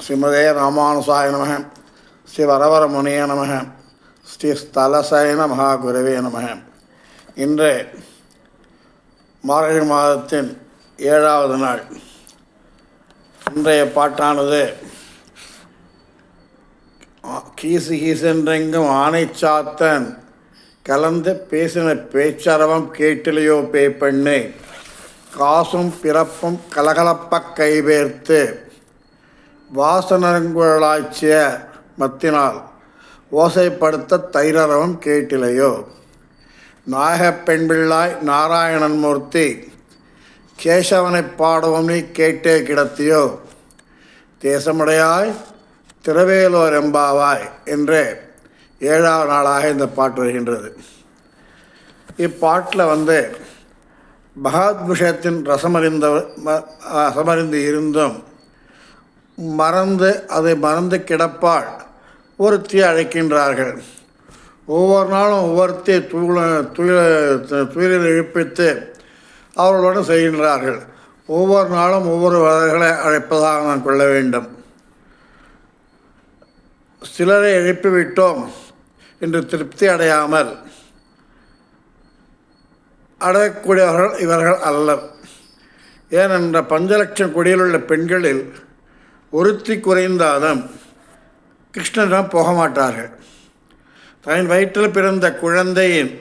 ஸ்ரீமதே ராமானுசாய நம. ஸ்ரீ வரவரமுனிய நம. ஸ்ரீ ஸ்தலசயன மகாகுரவே நம. இன்று மார்கழி மாதத்தின் 7வது நாள். இன்றைய பாட்டானது கீசு கீசென்றெங்கும் ஆனைச்சாத்தன் கலந்து பேசின பேச்சரவம் கேட்டிலையோ பேய்பெண்ணே, காசும் பிறப்பும் கலகலப்பக் கைவேர்த்து வாசனங்குழலாய்ச்சிய மத்தினால் ஓசைப்படுத்த தைரரவம் கேட்டிலையோ. நாயகப் பெண்பிள்ளாய் நாராயணன் மூர்த்தி கேசவனைப் பாடவும் நீ கேட்டே கிடத்தியோ. தேசமுடையாய் திரவேலோர் எம்பாவாய் என்று 7வது நாளாக இந்த பாட்டு வருகின்றது. இப்பாட்டில் பகவத் விஷயத்தின் ரசமறிந்து இருந்தும் அதை மறந்து கிடப்பாள் ஒருத்தியை அழைக்கின்றார்கள். ஒவ்வொரு நாளும் ஒவ்வொருத்தையை துயிலில் எழுப்பித்து அவர்களோடு செய்கின்றார்கள். ஒவ்வொரு நாளும் ஒவ்வொரு வகைகளை அழைப்பதாக நான் கொள்ள வேண்டும். சிலரை எழுப்பிவிட்டோம் என்று திருப்தி அடையாமல் அடையக்கூடியவர்கள் இவர்கள் அல்லர். ஏனென்ற 5 லட்சம் குடியிலுள்ள பெண்களில் ஒருத்தி குறைந்தாலும் கிருஷ்ணனிடம் போக மாட்டார்கள். தன் வயிற்றில் பிறந்த குழந்தையின்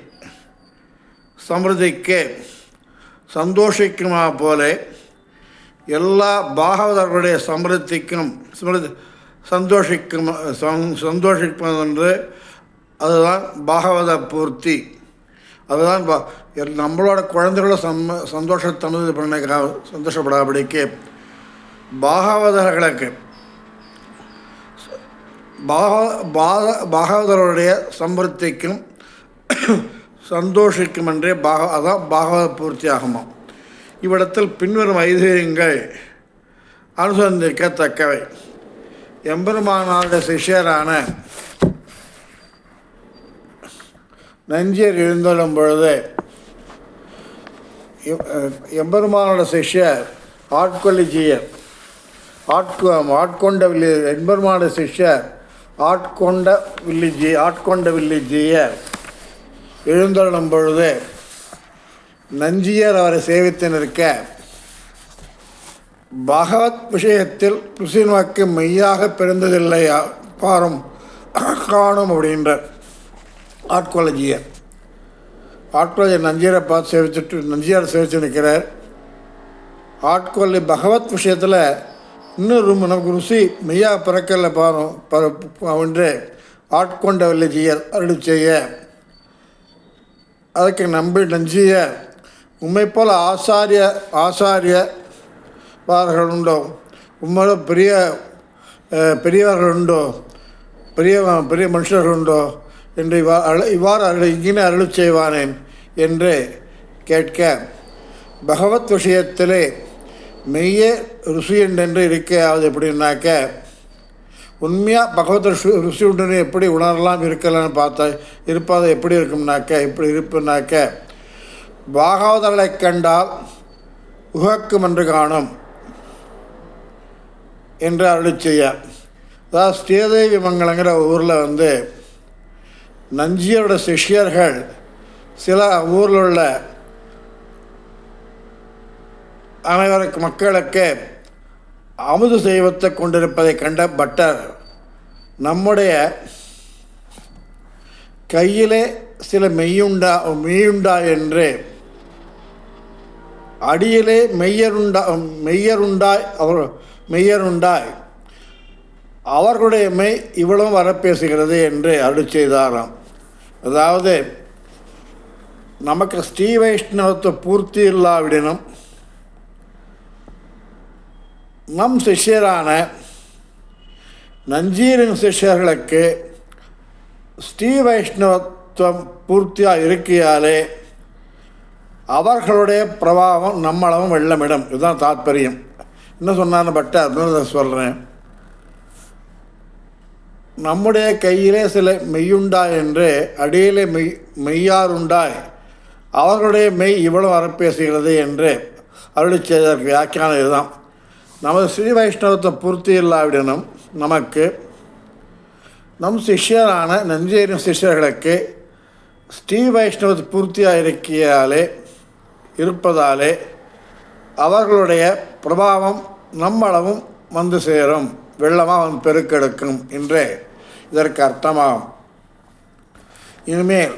சமிருதிக்கு சந்தோஷிக்குமா போல எல்லா பாகவதர்களுடைய சமிருத்திக்கும் சந்தோஷிக்கும் என்று அதுதான் பாகவத பூர்த்தி. அதுதான் நம்மளோட குழந்தைகளும் சந்தோஷப்படாதபடிக்கு பாகவதர்களுக்கு பாகவதருடைய சம்பிருத்திக்கும் சந்தோஷிக்கும் என்றே அதான் பாகவத பூர்த்தி ஆகுமா. இவ்விடத்தில் பின்வரும் ஐதீகங்கள் அனுசந்திக்கத்தக்கவை. எம்பெருமானாருடைய சிஷ்யரான நஞ்சியர் எழுந்தொள்ளும் பொழுது எம்பெருமானோட சிஷ்யர் ஆட்கொள்ளிஜீயர் ஆட்கொண்ட எம்பெருமானோட சிஷ்யர் ஆட்கொண்ட வில்லிஜீயர் எழுந்தொள்ளும் பொழுது நஞ்சியர் அவரை சேவித்து நிற்க பகவத் விஷயத்தில் ருசினுக்கு மெய்யாக பிறந்ததில்லை பாரும் காணும் அப்படின்ற ஆட்கொள்ளஜியர் நஞ்சியரை பார்த்து நஞ்சியாரை சேவித்து நிற்கிறார். ஆட்கொள்ளி பகவத் விஷயத்தில் இன்னும் நமக்கு ருசி மெய்யாக பிறக்கல என்று ஆட்கொண்ட வில்லிஜியர் அருளி செய்ய அதுக்கு நஞ்சிய உண்மை போல் ஆசாரியவார்கள் உண்டோ, உண்மையோட பெரியவர்கள் உண்டோ, பெரிய மனுஷர்கள் உண்டோ என்று இவ்வாறு இங்கே அருளி செய்வானேன் என்று கேட்க, பகவத் விஷயத்திலே மெய்யே ருசி என்று இருக்காது எப்படின்னாக்க, உண்மையாக பகவத் ருசி உண்டுன்னு எப்படி உணரலாம் இருக்கலான்னு இருப்பது எப்படி இருப்புனாக்க பாகவதர்களை கண்டால் உகக்கும் என்று காணும் என்று அருளி செய்ய. அதாவது ஸ்ரீதேவி மங்கலங்கிற ஊரில் நஞ்சியரோட சிஷ்யர்கள் சில ஊரில் உள்ள அனைவருக்கு மக்களுக்கு அமுது செய்வத்தை கொண்டிருப்பதை கண்ட பட்டர், நம்முடைய கையிலே சில மெய்யுண்டா என்று அடியிலே மெய்யருண்டாய் அவர்களுடைய மெய் இவ்வளவும் வரப்பேசுகிறது என்று அருளி செய்தாராம். அதாவது நமக்கு ஸ்ரீ வைஷ்ணவத்தை பூர்த்தி இல்லாவிடனும் நம் சிஷ்யரான நஞ்சீரின் சிஷ்யர்களுக்கு ஸ்ரீ வைஷ்ணவத்துவம் பூர்த்தியாக இருக்கையாலே அவர்களுடைய பிரபாவம் நம்மளவும் வெள்ளமிடும். இதுதான் தாத்பரியம். என்ன சொன்னான்னு பட்ட சொல்கிறேன். நம்முடைய கையிலே சில மெய்யுண்டா என்று அடியிலே மெய்யாருண்டாய் அவர்களுடைய மெய் இவ்வளவு வரப்பேசுகிறது என்று அருளி செய்ததற்கு வியாக்கியானம் இதுதான். நமது ஸ்ரீ வைஷ்ணவத்தை பூர்த்தி இல்லாவிடனும் நமக்கு நம் சிஷ்யரான நஞ்சேரின் சிஷ்யர்களுக்கு ஸ்ரீ வைஷ்ணவ பூர்த்தியாக இருப்பதாலே அவர்களுடைய பிரபாவம் நம்மளவும் வந்து சேரும், வெள்ளமாக வந்து பெருக்கெடுக்கும் என்றே இதற்கு அர்த்தமாகும். இனிமேல்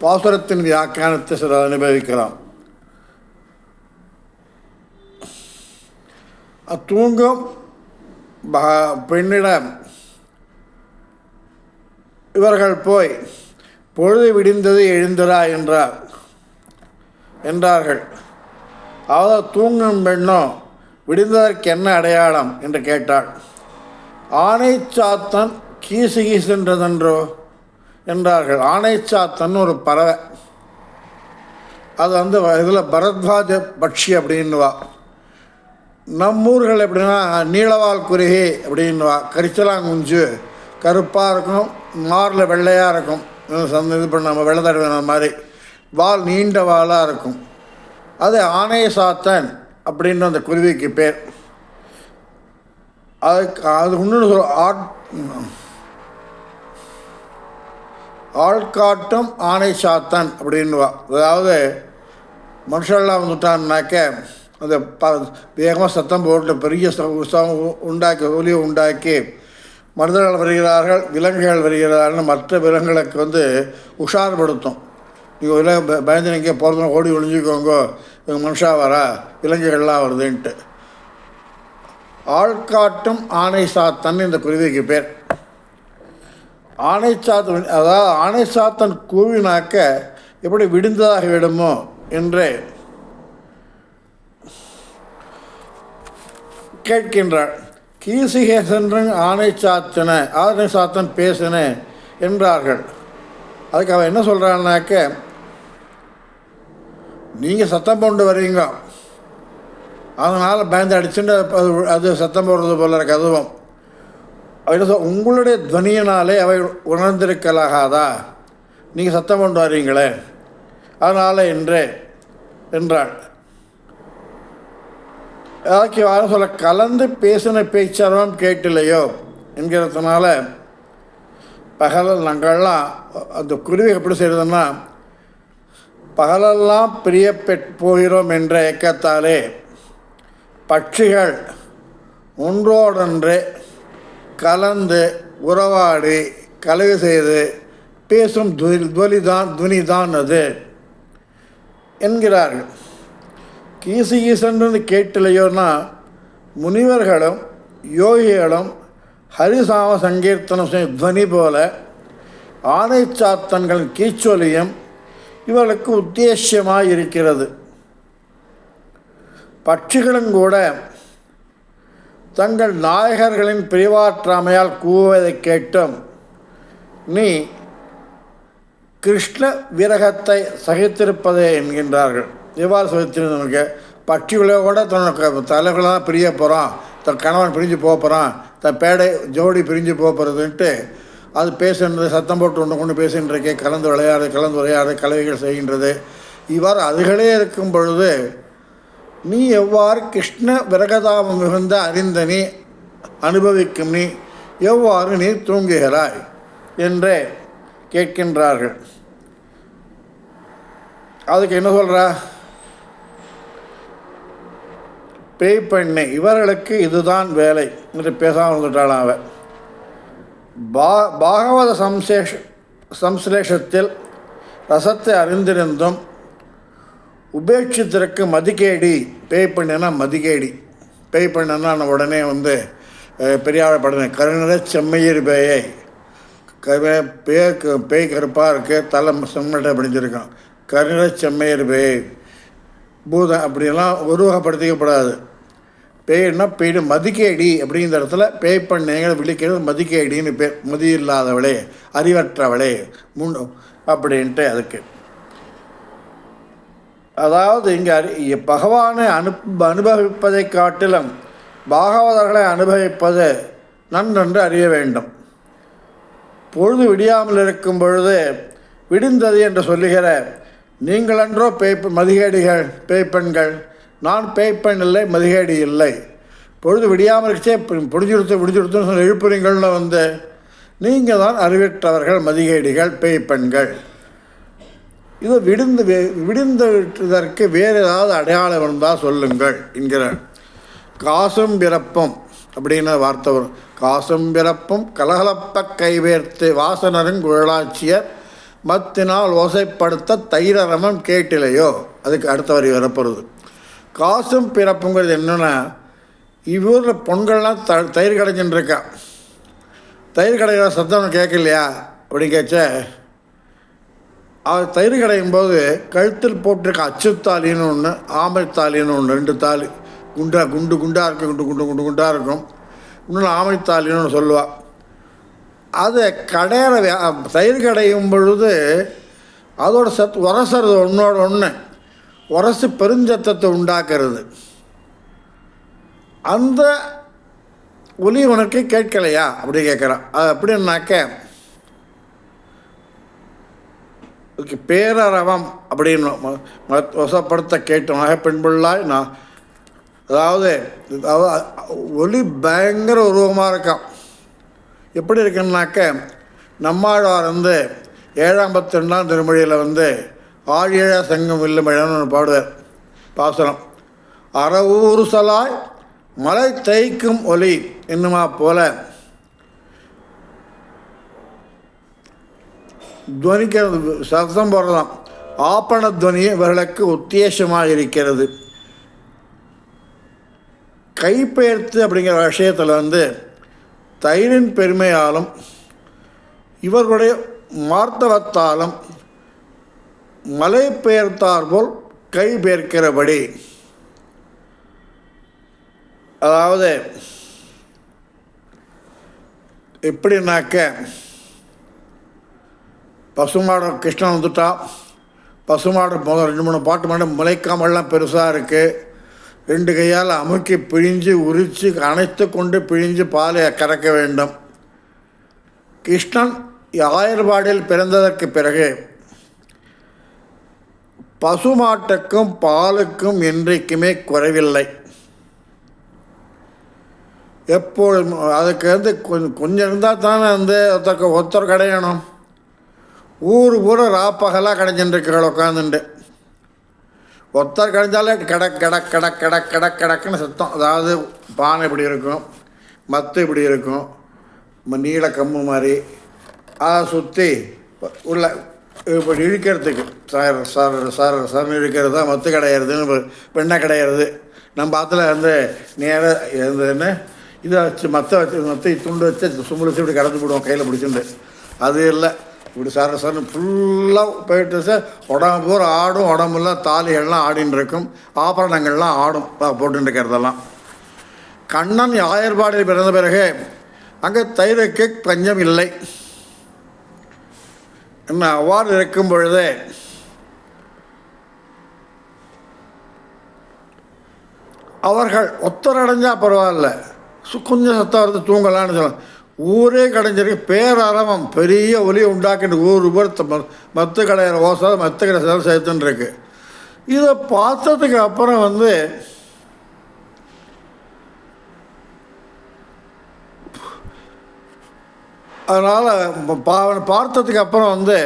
பாசுரத்தின் வியாக்கியானத்தை சில அனுபவிக்கலாம். தூங்கும் பெண்ணிடம் இவர்கள் போய் பொழுது விடிந்தது எழுந்திரா என்றார்கள். அதாவது தூங்கும் பெண்ணோ விடிந்ததற்கு என்ன அடையாளம் என்று கேட்டாள். ஆனை சாத்தன் கீசு கீசுன்றதென்றோ என்றார்கள். ஆனை சாத்தன் ஒரு பறவை, அது வந்து இதில் பரத்வாஜ பட்சி அப்படின்னுவா. நம்மூர்கள் எப்படின்னா நீளவால் குருகி அப்படின்னுவா. கரிச்சலாங்குஞ்சு கருப்பாக இருக்கும், மாரில் வெள்ளையாக இருக்கும், இது பண்ண நம்ம வெள்ளை தடவை மாதிரி வால் நீண்ட வாலாக இருக்கும். அது ஆனை சாத்தன் அப்படின்ற அந்த குருவிக்கு பேர். அது இன்னொன்று ஆள்காட்டும் ஆணை சாத்தன் அப்படின்னுவா. அதாவது மனுஷெல்லாம் வந்துட்டான்னாக்க அந்த வேகமாக சத்தம் போட்டு பெரிய உற்சவம் உண்டாக்கி ஒலியை உண்டாக்கி மனிதர்கள் வருகிறார்கள், விலங்குகள் வருகிறார்கள், மற்ற விலங்குகளுக்கு வந்து உஷார்படுத்தும். நீங்கள் விலங்கு பயந்து எங்கேயே போகிறதுனா ஓடி ஒழிஞ்சிக்கோங்க, இவங்க மனுஷா வரா, விலங்குகள்லாம் வருதுன்ட்டு. ஆள்காட்டும் ஆணை சாத்தன் இந்த குருவிக்கு பேர். ஆணை சாத்தன், அதாவது ஆணை சாத்தன் கூவினாக்க எப்படி விடுந்ததாக விடுமோ என்று கேட்கின்றாள். கீசிகேசன் ஆணை சாத்தன் பேசின என்றார்கள். அதுக்கு அவன் என்ன சொல்கிறான்னாக்க, நீங்கள் சத்தம் போட்டு வரீங்க, அதனால் பயந்து அடிச்சுட்டு அது சத்தம் போடுறது போல இருக்கு. அதுவும் அவன் உங்களுடைய துவனியினாலே அவை உணர்ந்திருக்கலாகாதா, நீங்கள் சத்தம் கொண்டு வரீங்களே, அதனால் என்றாள். ஏதாக்கி வாரம் சொல்ல கலந்து பேசின பேச்சரவம் கேட்டில்லையோ என்கிறதுனால நாங்கள்லாம் அந்த குருவி எப்படி செய்கிறதுன்னா, பகலெல்லாம் பிரிய போகிறோம் என்ற ஏக்கத்தாலே பட்சிகள் ஒன்றோடொன்று கலந்து உறவாடி கலவை செய்து பேசும் துவனிதான் அது என்கிறார்கள். கீசன்று கேட்டிலையோன்னா முனிவர்களும் யோகிகளும் ஹரிசாம சங்கீர்த்தனம் செய்யும் துவனி போல ஆணை சாத்தன்களின் கீச்சொலியும் இவர்களுக்கு உத்தேசியமாக இருக்கிறது. பட்சிகளும் கூட தங்கள் நாயகர்களின் பிரிவாற்றாமையால் கூவதை கேட்டும் நீ கிருஷ்ண விரகத்தை சகித்திருப்பதே என்கின்றார்கள். எவ்வாறு சகித்திருந்தவனுக்கு பட்சிகளோ கூட தன்னோட தலைகளாக பிரிய போகிறான், தன் கணவன் பிரிஞ்சு போகிறான், தன் பேடை ஜோடி பிரிஞ்சு போகிறதுன்ட்டு அது பேசுகின்றது, சத்தம் போட்டு ஒன்று கொண்டு பேசுகின்றக்கே, கலந்து விளையாடு கலவைகள் செய்கின்றது. இவ்வாறு அதுகளே இருக்கும் பொழுது நீ எவ்வாறு கிருஷ்ண விரகதாபம் மிகுந்த அறிந்த நீ அனுபவிக்கும் நீ எவ்வாறு நீ தூங்குகிறாய் என்றே கேட்கின்றார்கள். அதுக்கு என்ன சொல்கிறா, பேய் பெண்ணை இவர்களுக்கு இதுதான் வேலை என்று பேசாமல் வந்துட்டாளாம் அவன். பாகவத சம்ஸ்லேஷத்தில் ரசத்தை அறிந்திருந்தும் உபேட்சித்திற்கு மதிகேடி, பேய் பெண்ணா மதிகேடி, பேய் பெண்ணா உடனே வந்து பெரியாழ படனே கருணரை செம்மையர் பேயை பேய் கருப்பாக இருக்கு, தலை செம்மட்டை படிஞ்சிருக்கான், கருணரை செம்மையர் பேய் பூதம் அப்படியெல்லாம் உருவகப்படுத்திக்கப்படாது. பேய்னா பேய் மதிக்கேடி அப்படிங்கிற இடத்துல பேய் பண்ணைங்களை விழிக்கிறது மதிக்கேடின்னு பேர். மதி இல்லாதவளே, அறிவற்றவளே அப்படின்ட்டு அதுக்கு. அதாவது இங்கே பகவானை அனுபவிப்பதை காட்டிலும் பாகவதர்களை அனுபவிப்பது நன்றென்று அறிய வேண்டும். பொழுது விடியாமல் இருக்கும் பொழுது விடிந்தது என்று சொல்லுகிற நீங்களன்றோ மதிகேடிகள் பேய்ப்பெண்கள், நான் பேய்ப்பெண் இல்லை, மதிகேடி இல்லை. பொழுது விடியாமல் இருக்கே விடிஞ்சுடுத்துன்னு சொல்லி எழுப்புறீங்கள்னு வந்து நீங்கள் தான் அறிவிட்டவர்கள் மதிகேடிகள் பேய் பெண்கள். இது விடிந்ததற்கு வேறு ஏதாவது அடையாளம் இருந்தால் சொல்லுங்கள் என்கிறார். காசும் பிறப்பும் அப்படின்னு வார்த்தை வரும். காசும் பிறப்பும் கலகலப்ப கைவேர்த்து வாசனரும் குழலாட்சியர் மத்தினால் ஓசைப்படுத்த தைரரமம் கேட்டிலையோ. அதுக்கு அடுத்த வரி வரப்போகிறது. காசும் பிறப்புங்கிறது என்னென்னா, இவ்வூரில் பொண்கள்லாம் தயிர் கடைஞ்சின்னு இருக்கா. தயிர் கடைகிற சத்தம் கேட்கலையா அப்படின்னு கேட்ச, அவர் தயிர் கடையும் போது கழுத்தில் போட்டிருக்க அச்சுத்தாலின்னு ஒன்று, ஆமைத்தாலின்னு ஒன்று, 2 தாலி குண்டாக இருக்கும், குண்டாக இருக்கும். இன்னொன்று ஆமைத்தாலின்னு ஒன்று சொல்லுவாள். அதை தயிர் கடையும் பொழுது அதோட உரசுறது ஒன்றோட ஒன்று உரசு பெருஞ்சத்தத்தை உண்டாக்குறது. அந்த ஒலி உனக்கு கேட்கலையா அப்படி கேட்குறான். அது அப்படின்னாக்க பேரரவம் அப்படின்னு வசப்படுத்த கேட்டோம் பெண்புள்ளாய். நான் அதாவது ஒலி பயங்கர உருவமாக இருக்கான். எப்படி இருக்குன்னாக்க, நம்மாழ்வார் வந்து 7ஆம் 12ஆம் திருமொழியில் வந்து ஆழியழ சங்கம் வில்லுமழன்னு ஒன்று பாடுவார் பாசுரம். அறவூறு சலாய் மலை தைக்கும் ஒலி என்னுமா போல துவனிக்கிறது, சத்தம் போடுறதாம். ஆப்பண துவனி இவர்களுக்கு உத்தேசமாக இருக்கிறது. கைப்பெயர்த்து அப்படிங்கிற விஷயத்தில் வந்து தயிரின் பெருமையாலும் இவர்களுடைய மார்த்தவத்தாலும் மலை பெயர்த்தார் போல் கை பெயர்க்கிறபடி, அதாவது எப்படின்னாக்க, பசுமாடு கிருஷ்ணன் வந்துட்டா, பசுமாடு 2-3 பாட்டு மாடு முளைக்காமல்லாம் பெருசாக இருக்குது. 2 கையால் அமுக்கி பிழிஞ்சு உரித்து அணைத்து கொண்டு பிழிஞ்சு பாலை கறக்க வேண்டும். கிருஷ்ணன் ஆயர்பாடில் பிறந்ததற்கு பிறகு பசுமாட்டுக்கும் பாலுக்கும் என்றைக்குமே குறைவில்லை. எப்பொழுதும் அதுக்கு வந்து கொஞ்சம் இருந்தால் தானே வந்து ஒருத்தர் கடையணும். ஊர் பூரா ராப்பகலாக கடைஞ்சின்றிருக்கள் உட்காந்துண்டு. ஒருத்தர் கடைஞ்சாலே கடக்குன்னு சத்தம். அதாவது பானை இப்படி இருக்கும், மத்து இப்படி இருக்கும், நீல கம்பு மாதிரி அதை சுற்றி உள்ள இப்படி இழுக்கிறதுக்கு சார் இழுக்கிறது தான் மத்து கிடையிறதுன்னு பெண்ணை கிடையிறது. நம்ம ஆற்றுல வந்து நேராக என்ன இதை வச்சு மற்ற துண்டு வச்சு சும்பு வச்சு இப்படி கடந்து போடுவோம் கையில் பிடிச்சிட்டு. அது இல்லை, இப்படி சார்னு ஃபுல்லாக போயிட்டு சார் உடம்பு பூரா ஆடும். உடம்புலாம் தாலிகள்லாம் ஆடின்னு இருக்கும், ஆபரணங்கள்லாம் ஆடும் போட்டுன்னு இருக்கிறதெல்லாம். கண்ணன் ஆயர்பாடில் பிறந்த பிறகு அங்கே தயிருக்கு பஞ்சம் இல்லை. என்ன அவ்வாறு இருக்கும் பொழுதே அவர்கள் ஒத்தரடைஞ்சால் பரவாயில்ல, கொஞ்சம் சத்தம் வருது தூங்கலான்னு சொல்லலாம். ஊரே கடைஞ்சிருக்கு, பேரரவம் பெரிய ஒலியை உண்டாக்கிட்டு ஊர் மத்து கடையிற ஓசை மத்து கடை சேர்த்துன்னு இருக்கு. இதை பார்த்ததுக்கு அப்புறம் வந்து அதனால் பார்த்ததுக்கு அப்புறம் வந்து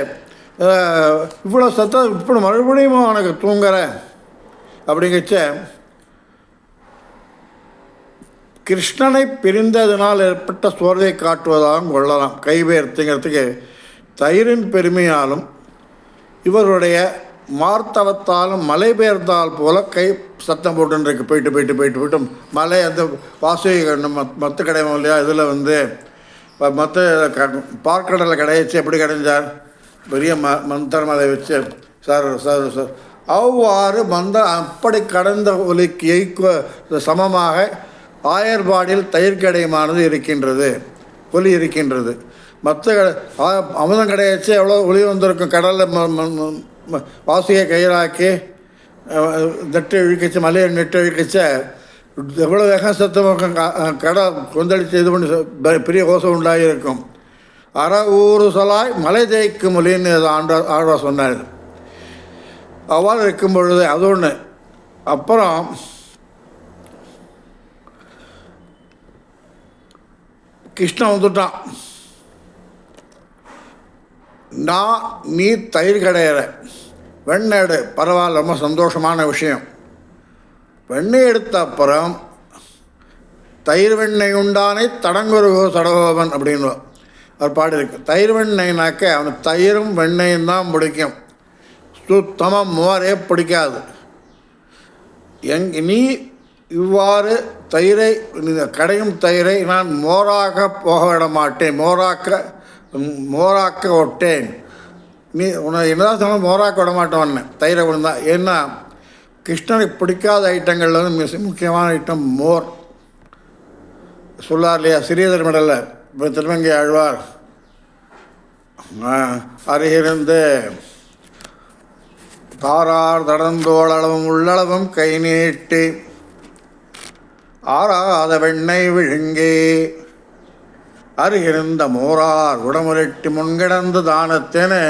இவ்வளோ சத்தம் இப்படி மறுபடியும் அவனுக்கு தூங்குறேன் அப்படிங்கச்ச, கிருஷ்ணனை பிரிந்ததினால் ஏற்பட்ட சோர்வை காட்டுவதாகவும் கொள்ளலாம். கைபெயர்த்துங்கிறதுக்கு தயிரின் பெருமையாலும் இவருடைய மார்த்தவத்தாலும் மலை பெயர்த்தால் போல கை சத்தம் போட்டுருக்கு. போயிட்டு மலை அந்த வாசுகி மற்ற கடைவோம் இல்லையா, இதில் வந்து மற்ற பார்க்கடலை கடையச்சு எப்படி கடைஞ்சார், பெரிய மந்திர மலை வச்சு சார் அவ்வாறு அப்படி கடந்த ஒலிக்கு சமமாக ஆயர்பாடில் தயிர் கடையுமானது இருக்கின்றது, ஒலி இருக்கின்றது. மற்ற அமுதம் கடையாச்சு எவ்வளோ ஒலி வந்திருக்கும். கடலில் வாசியை கயிறாக்கி நெட்டு இழுக்கிச்சு, மலையை நெட்டு இழுக்கிச்ச எவ்வளோ வேகம் சத்தம் கடை கொந்தளித்து இது பண்ணி பெரிய கோஷம் உண்டாகியிருக்கும். ஊரு சொலாய் மலை தேய்க்கும் மொழின்னு ஆழ்வா சொன்னார். அவ்வாறு இருக்கும் பொழுது அது ஒன்று. அப்புறம் கிருஷ்ணன் வந்துட்டான். நீ தயிர் கடையிற, வெண்ணெய் எடு, பரவாயில்ல, ரொம்ப சந்தோஷமான விஷயம். வெண்ணெய் எடுத்த அப்புறம் தயிர் வெண்ணெய் உண்டானே தடங்குருகோ சடகோபன் அப்படின்னு ஒரு பாடு இருக்குது. தயிர் வெண்ணெய்னாக்க அவனுக்கு தயிரும் வெண்ணெயும் தான் பிடிக்கும், சுத்தமாக மோரே பிடிக்காது. நீ இவ்வாறு தயிரை, கடையும் தயிரை நான் மோராக போக விட மாட்டேன், மோராக்க விட்டேன். நீ உன்னை என்னதான் சொன்னால் மோராக்க விட மாட்டேன் தயிரை விழுந்தா. ஏன்னா கிருஷ்ணனுக்கு பிடிக்காத ஐட்டங்களில் வந்து முக்கியமான ஐட்டம் மோர். சொல்லார் இல்லையா சிறிய மடல்ல இப்போ திருமங்கை ஆழ்வார் அருகிருந்து தாரார் தடந்தோளவும் உள்ளளவும் கை நீட்டி ஆறாத வெண்ணெய் விழுங்கி அருகிருந்த மோரார் உடமுரட்டி முன்கிடந்து தானத்தேன்னு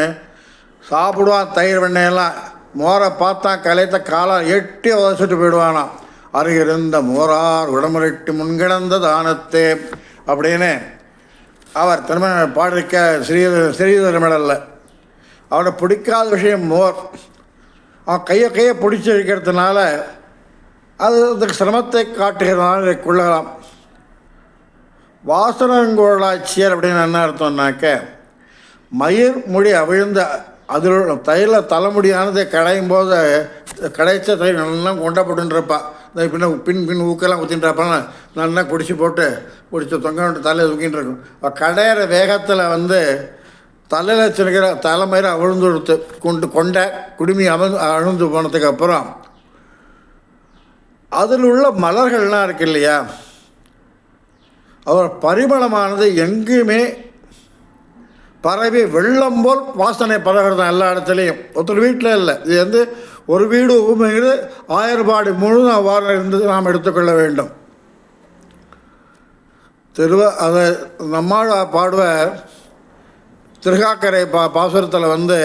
சாப்பிடுவான். தயிர் வெண்ணெயெல்லாம் மோரை பார்த்தா கலைத்த காலால் எட்டி உதச்சிட்டு போயிடுவானாம். அருகிருந்த மோரார் உடமுரட்டி முன்கிடந்த தானத்தே அப்படின்னு அவர் திரும்ப பாடிருக்க சிறிய அவனை பிடிக்காத விஷயம் மோர். அவன் கையை பிடிச்சி இருக்கிறதுனால அது அதுக்கு சிரமத்தை காட்டுகிறதுனால இதை கொள்ளலாம். வாசனங்கோளாட்சியர் அப்படின்னு என்ன அர்த்தம்னாக்க, மயிர் முடி அவிழ்ந்த அதில் தயிரில் தலைமுடியானதை கடையும் போது கடைச்ச தயிர் நல்லா கொண்டப்பட்டுருப்பா. இந்த பின் ஊக்கெல்லாம் ஊற்றின்றாப்பாங்க, நல்லா பிடிச்சி தொங்க தலையில் தூக்கின்னு இருக்கும். கடையிற வேகத்தில் வந்து தலையில் சிறுகிற தலைமயிரை அவிழ்ந்து கொண்ட குடுமி அழுந்து போனதுக்கு அப்புறம் அதில் உள்ள மலர்கள்லாம் இருக்கு இல்லையா, அவர் பரிமளமானது எங்கேயுமே பரவி வெள்ளம் போல் வாசனை பரவுறது தான் எல்லா இடத்துலையும். ஒருத்தர் வீட்டில் இல்லை, இது வந்து ஒரு வீடு ஊமைங்கிறது 1000 பாடி முழுதும் அவ்வாறு இருந்தது நாம் எடுத்துக்கொள்ள வேண்டும். அதை நம்மால் பாடுவார் திருகாக்கரை பாசுரத்தில் வந்து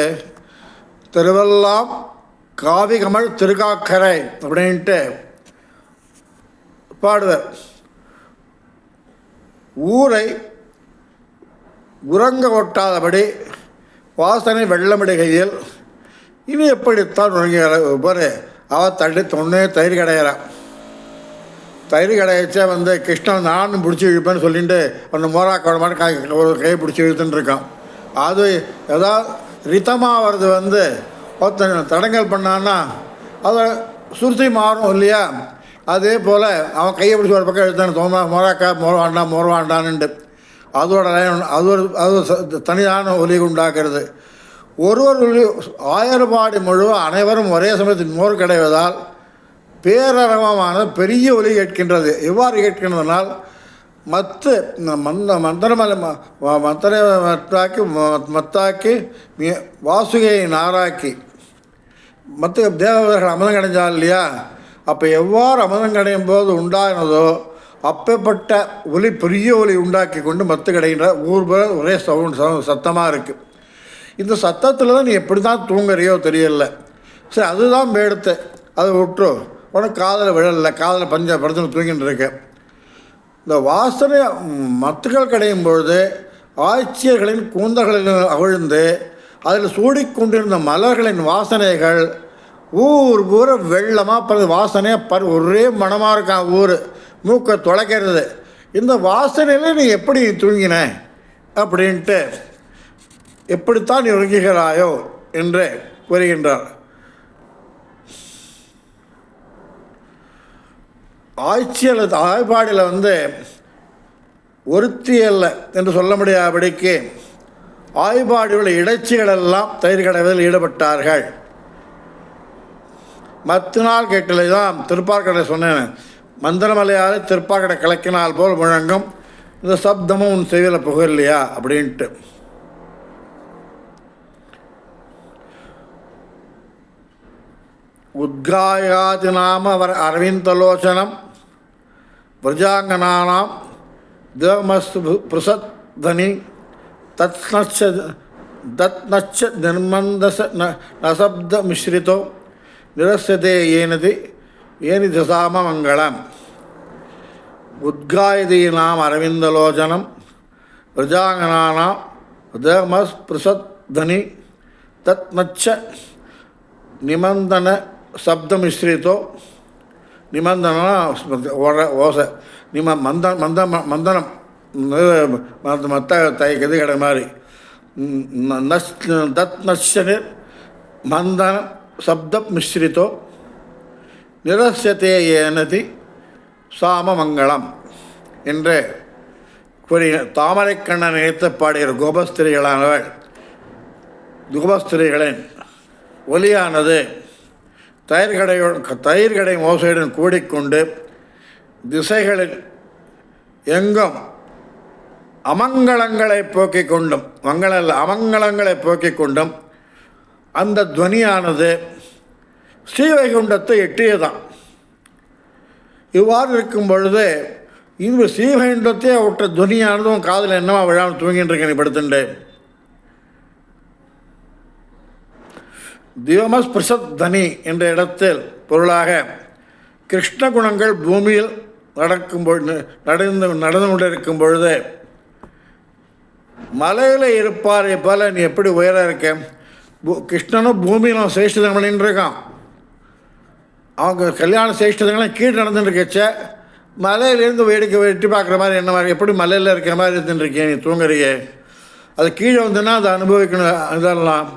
திருவெல்லாம் காவி கமல் திருகாக்கரை அப்படின்ட்டு பாடுவார். ஊரை உறங்க ஒட்டாதபடி வாசனை வெள்ளமிடுகையில் இனி எப்படித்தான் ஒருங்கிற அவள் தள்ளி தொன்னே தயிர் கடையிறான். தயிர் கடையச்சா வந்து கிருஷ்ணன் நானும் பிடிச்சி இழுப்பேன்னு சொல்லிட்டு அந்த மோராக்கோட மாதிரி ஒரு கையை பிடிச்சி இழுத்துன்னு இருக்கான். அது ஏதாவது ரித்தமாக வருது வந்து ஒருத்தன் தடங்கல் பண்ணான்னா அதை சுருத்தி மாறும் இல்லையா. அதே போல் அவன் கையை பிடிச்சி ஒரு பக்கம் எழுத்தான மோராக்கா மோர் வாண்டான்னுட்டு அதோட அது தனியான ஒலி உண்டாக்குறது. ஒருவர் 1000 பாடி முழுவதும் அனைவரும் ஒரே சமயத்தில் மோர் கிடைவதால் பேரரவமான பெரிய ஒலி கேட்கின்றது. எவ்வாறு கேட்கின்றதுனால் மத்தாக்கி வாசுகையை நாராக்கி மற்ற தேவர்கள் அமதம் கடைஞ்சால் இல்லையா, அப்போ எவ்வாறு அமதம் கடையும் போது உண்டானதோ அப்பேற்பட்ட ஒலி பெரிய ஒலி உண்டாக்கி கொண்டு மத்து கிடைக்கின்ற ஊர் பேர் ஒரே சத்தமாக இருக்குது. இந்த சத்தத்தில் தான் நீ எப்படி தான் தூங்குறியோ தெரியல. சரி, அதுதான் மேடுத்து அதை விட்டுரு, உனக்கு காதில் விழலை, காதில் படுத்துன்னு தூங்கிட்டு இருக்க. இந்த வாசனை மத்துகள் கிடையும் பொழுது ஆட்சியர்களின் கூந்தல்களில் அவிழ்ந்து அதில் சூடிக்கொண்டிருந்த மலர்களின் வாசனைகள் ஊர் பூர வெள்ளமாக வாசனையாக ஒரே மனமாக இருக்கான். ஊர் மூக்கை தொலைக்கிறது. இந்த வாசனையில் நீ எப்படி தூங்கின அப்படின்ட்டு எப்படித்தான் நீ உறங்குகிறாயோ என்று கூறுகின்றார். ஆய்ப்பாடில் வந்து ஒருத்தியல்ல என்று சொல்ல முடியாதபடிக்கு ஆய்ப்பாடியுள்ள இடைச்சிகளெல்லாம் தயிர் கடைவதில் ஈடுபட்டார்கள். மற்ற நாள் கேட்டலை தான் திருப்பார்கடை சொன்னேன். மந்திரமலையால் திருப்பார்கடை கலக்கினால் போல் முழங்கும் இந்த சப்தமும் உன் செவியில் புகழ் இல்லையா அப்படின்ட்டு. உத்காயாதி நாம அவர் அரவிந்தலோச்சனம் பிரஜாங்கனானாம் தேவமஸ்து பிரசத்தனி தத்னச்ச நிர்மந்தச நசப்த மிஸ்ரிதோ நிரஸ்யதே ஏனி தசாம மங்களம். உத்காயதீனாம் அரவிந்தலோச்சனம் பிரஜாங்கனானாம் தேமஸ் பிரசத்தனி தத்மச்ச நிமந்தன சப்தமிஸ்ரிதோ நிமந்தனா ஓசை மந்தனம் மற்ற இது கடை மாதிரி தத்னஷனிர் மந்தன சப்தம் மிஸ்ரிதோ நிரஸ்யத்தே ஏனதி சாமமங்கலம் என்று கூறி தாமரைக்கண்ணன் நினைத்து பாடுகிற கோபஸ்திரிகளின் ஒலியானது தயிர்கடை மோசையுடன் கூடிக்கொண்டு திசைகளில் எங்கும் அமங்கலங்களை போக்கிக் கொண்டும் அமங்கலங்களை போக்கிக் கொண்டும் அந்த துவனியானது ஸ்ரீவைகுண்டத்தை எட்டியதான். இவ்வாறு இருக்கும் பொழுது இந்த ஸ்ரீவைகுண்டத்தையே விட்ட துவனியானதும் காதில் என்னவா விழாமல் தூங்கிட்டு இருக்கேன் படுத்துண்டு. தியோமஸ் பிரசத்தனி என்ற இடத்தில் பொருளாக கிருஷ்ண குணங்கள் பூமியில் நடந்து கொண்டிருக்கும் பொழுது மலையில் இருப்பாரை போல நீ எப்படி உயர இருக்க? கிருஷ்ணனும் பூமியிலும் சேஷ்டிதம் பண்ணின்னு இருக்கான். அவங்க கல்யாண சேஷ்டிதங்கள்லாம் கீழே நடந்துட்டுருக்கச்ச மலையிலேருந்து வேடிக்கை வெட்டி பார்க்குற மாதிரி என்ன மாதிரி எப்படி மலையில் இருக்கிற மாதிரி இருந்துட்டுருக்கேன் நீ தூங்குறியே, அது கீழே வந்துன்னா அதை அனுபவிக்கணும் இதெல்லாம்